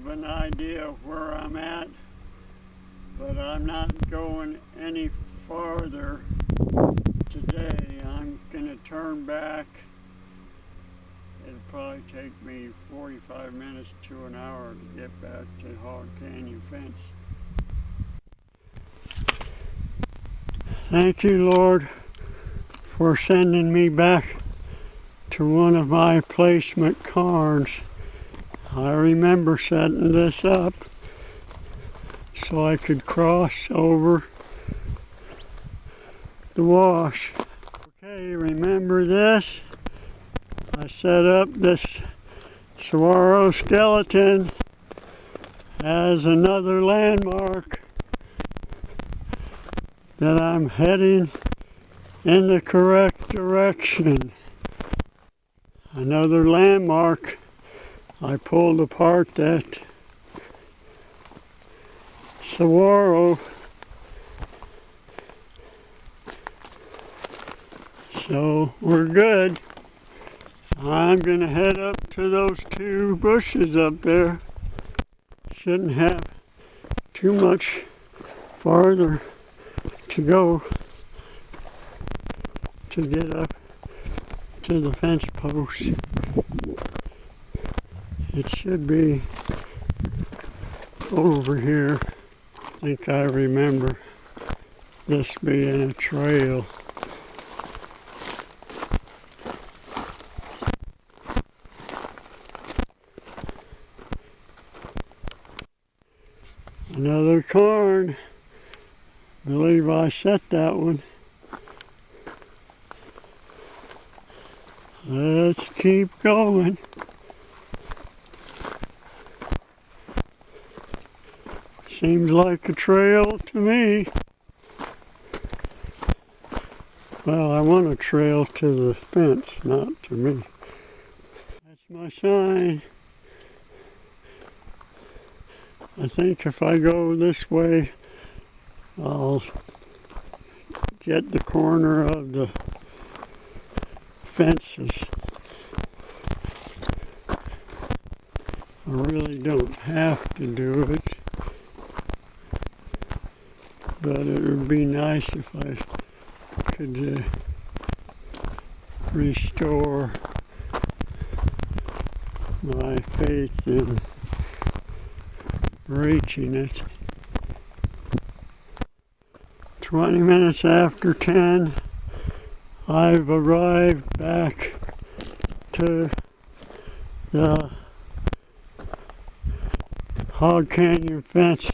of an idea of where I'm at, but I'm not going any farther today. I'm going to turn back. It'll probably take me 45 minutes to an hour to get back to Hog Canyon Fence. Thank you, Lord, for sending me back to one of my placement cairns. I remember setting this up so I could cross over the wash. Okay, remember this? I set up this saguaro skeleton as another landmark that I'm heading in the correct direction. Another landmark. I pulled apart that saguaro, so we're good. I'm gonna head up to those two bushes up there. Shouldn't have too much farther to go to get up to the fence post. It should be over here. I think I remember this being a trail. Another cairn. Believe I set that one. Let's keep going. Seems like a trail to me. Well, I want a trail to the fence, not to me. That's my sign. I think if I go this way, I'll get the corner of the fences. I really don't have to do it, but it would be nice if I could restore my faith in reaching it. 20 minutes after 10, I've arrived back to the Hog Canyon Fence.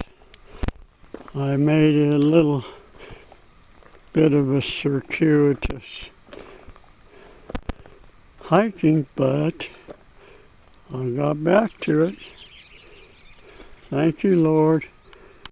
I made a little bit of a circuitous hiking, but I got back to it. Thank you, Lord.